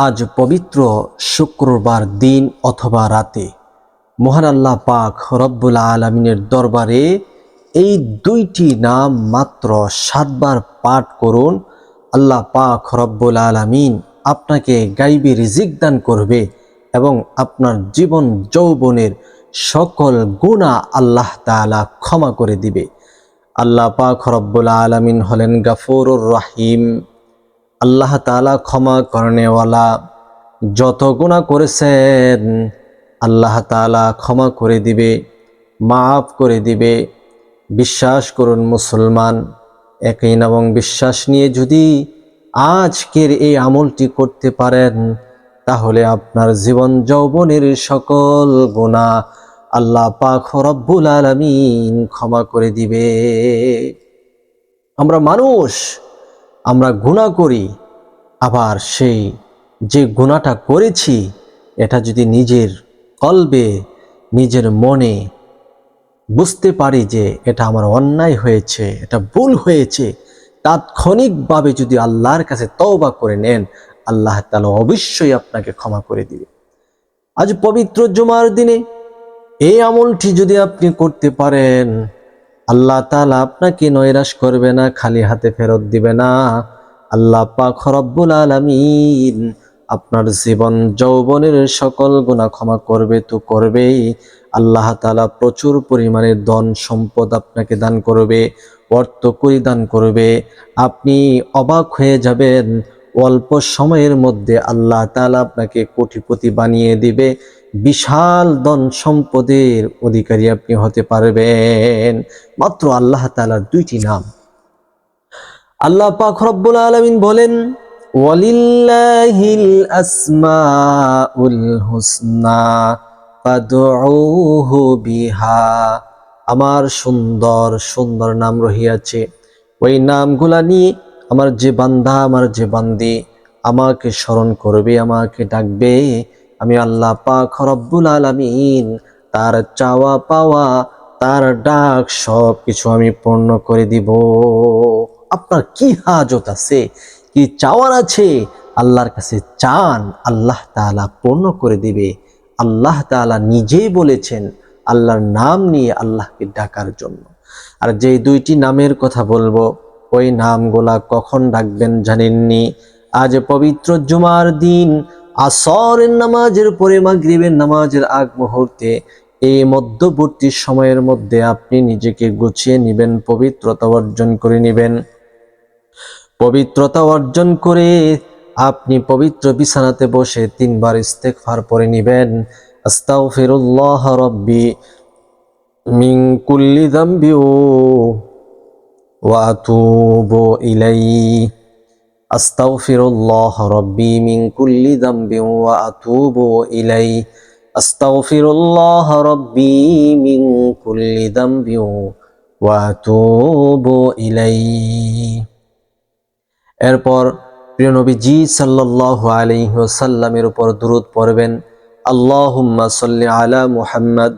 আজ পবিত্র শুক্রবার দিন অথবা রাতে মহান আল্লাহ পাক রব্বুল আলামিনের দরবারে এই দুইটি নাম মাত্র 7 বার পাঠ করুন। আল্লাহ পাক রব্বুল আলামিন আপনাকে গাইবী রিজিক দান করবে এবং আপনার জীবন যৌবনের সকল গুনাহ আল্লাহ তাআলা ক্ষমা করে দিবে। আল্লাহ পাক রব্বুল আলামিন হলেন গফুরুর রহিম। আল্লাহ তাআলা ক্ষমা করনেওয়ালা। যত গুনাহ করেছেন আল্লাহ তাআলা ক্ষমা করে দিবে, মাফ করে দিবে। বিশ্বাস করুন মুসলমান, ইয়াকিন এবং বিশ্বাস নিয়ে যদি আজকের এই আমলটি করতে পারেন তাহলে আপনার জীবন যৌবনের সকল গুনাহ আল্লাহ পাক রব্বুল আলামিন ক্ষমা করে দিবে। আমরা মানুষ, আমরা গুনাহ করি, আবার সেই যে গুনাহটা করেছি এটা যদি নিজের কলবে, নিজের মনে বুঝতে পারি যে এটা আমার অন্যায় হয়েছে, এটা ভুল হয়েছে, তাৎক্ষণিকভাবে যদি আল্লাহর কাছে তওবা করে নেন আল্লাহ তাআলা অবশ্যই আপনাকে ক্ষমা করে দিবে। আজ পবিত্র জুমার দিনে এই আমলটি যদি আপনি করতে পারেন আল্লাহ তাআলা আপনাকে নৈরাশ করবে না, খালি হাতে ফেরত দিবে না। আল্লাহ পাক রব্বুল আলামিন আপনার জীবন যৌবনের সকল গুনাহ ক্ষমা করবে তো করবেই। আল্লাহ তাআলা প্রচুর পরিমাণে ধন সম্পদ আপনাকে দান করবে, অর্থকড়ি দান করবে। আপনি অবাক হয়ে যাবেন, অল্প সময়ের মধ্যে আল্লাহ তাআলা আপনাকে কোটিপতি বানিয়ে দিবে। বিশাল ধন সম্পদের অধিকারী আপনি হতে পারবেন মাত্র আল্লাহ তাআলার দুইটি নাম। আল্লাহ পাক রব্বুল আলামিন বলেন, ওয়ালিল্লাহিল আসমাউল হুসনা ফাদউহু বিহা। আমার সুন্দর সুন্দর নাম রহিয়াছে, ওই নামগুলা নিয়ে আমার যে বান্দা, আমার যে বান্দি আমাকে স্মরণ করবে, আমাকে ডাকবে, আমি আল্লাহ পাক রব্বুল আলামিন তার চাওয়া পাওয়া, তার ডাক সব কিছু আমি পূর্ণ করে দিব। আপনার কি হাজত আছে, কি চাওয়ার আছে, আল্লাহর কাছে চান, আল্লাহ তাআলা পূর্ণ করে দিবে। আল্লাহ তাআলা নিজেই বলেছেন আল্লাহর নাম নিয়ে আল্লাহকে ডাকার জন্য। আর যে দুইটি নামের কথা বলবো ওই নামগুলা কখন ডাকবেন জানেননি? আজ পবিত্র জুমার দিন আসরের নামাজের পরে মাগরিবের নামাজের আগ মুহূর্তে এই মধ্যবর্তী সময়ের মধ্যে আপনি নিজেকে গুছিয়ে নেবেন, পবিত্রতা অর্জন করে নেবেন। পবিত্রতা অর্জন করে আপনি পবিত্র বিছানাতে বসে 3 বার ইস্তেগফার পড়ে নেবেন। আস্তাগফিরুল্লাহ রাব্বি মিন কুল্লি যামবি ওয়া আতুবু ইলাইহি। আস্তাগফিরুল্লাহ রাব্বি মিন কুল্লি যামবি ওয়া আতুবু ইলাইহি। আস্তাগফিরুল্লাহ রাব্বি মিন কুল্লি যামবি ওয়া আতুবু ইলাইহি। এরপর প্রিয় নবীজি সাল্লাল্লাহু আলাইহি ওয়াসাল্লামের উপর দুরূদ পড়বেন। আল্লাহুম্মা সাল্লি আলা মুহাম্মাদ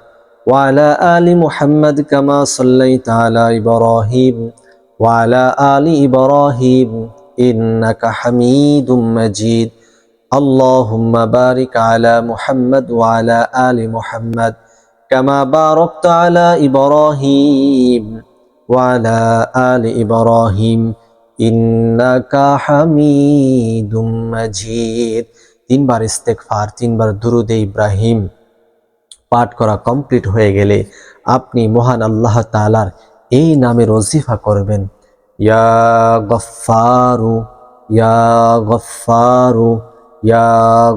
ওয়া আলা আলি মুহাম্মাদ কামা সাল্লাইতা আলা ইব্রাহিম ওয়া আলা আলি ইব্রাহিম ইন্নাকা হামিদুম মাজিদ। আল্লাহুম্মা বারিক আলা মুহাম্মাদ ওয়া আলা আলি মুহাম্মাদ কামা বারাকতা আলা ইব্রাহিম ওয়া আলা আলি ইব্রাহিম ইন্নাকা হামিদুম মাজিদ। 3 বার ইস্তেগফার, 3 বার দুরুদে ইব্রাহিম পাঠ করা কমপ্লিট হয়ে গেলে আপনি মহান আল্লাহ তাআলার এই নামের ওজিফা করবেন। ইয়া গফফারু, ইয়া গফফারু, ইয়া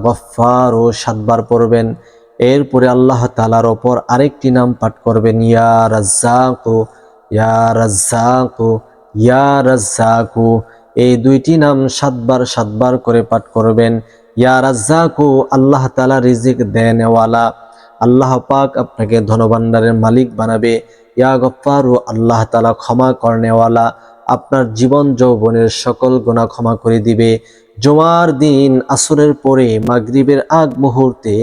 গফফারু 7 বার পড়বেন। এরপরে আল্লাহ তাআলার ওপর আরেকটি নাম পাঠ করবেন, ইয়া রাজ্জাকু, ইয়া রাজ্জাকু, ইয়া রাজ্জাকু। এই দুইটি নাম 7 বার করে পাঠ করবেন। ইয়া রাজ্জাকু, আল্লাহ তাআলা রিজিক দেনওয়ালা, আল্লাহ পাক আপনাকে ধনভাণ্ডারের মালিক বানাবে। ইয়া গফফারু, আল্লাহ তাআলা ক্ষমা করনেওয়ালা, আপনার জীবন যৌবনের সকল গুনাহ ক্ষমা করে দিবে। জুমার দিন আসরের পরে মাগরিবের আগ মুহূর্তে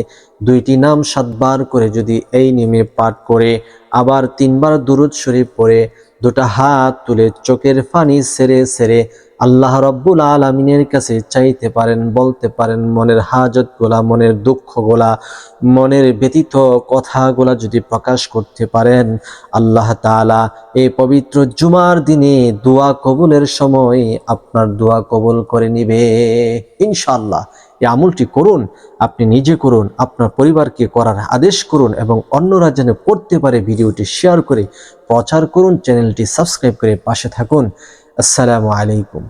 দুইটি নাম 7 বার করে যদি এই নিয়মে পাঠ করে আবার 3 বার দুরূদ শরীফ পড়ে দুটা হাত তুলে চোখের পানি ছেড়ে ছেড়ে আল্লাহ রব্বুল আলামিনের কাছে চাইতে পারেন, বলতে পারেন মনের হাজতগুলা, মনের দুঃখগুলা, মনের ব্যতীত কথাগুলা যদি প্রকাশ করতে পারেন, আল্লাহ তাআলা এই পবিত্র জুমার দিনে দোয়া কবুলের সময় আপনার দোয়া কবুল করে নিবে ইনশাআল্লাহ। এই আমলটি করুন, আপনি নিজে করুন, আপনার পরিবারকে করার আদেশ করুন এবং অন্যরা যেন করতে পারে ভিডিওটি শেয়ার করে প্রচার করুন, চ্যানেলটি সাবস্ক্রাইব করে পাশে থাকুন। আসসালামু আলাইকুম।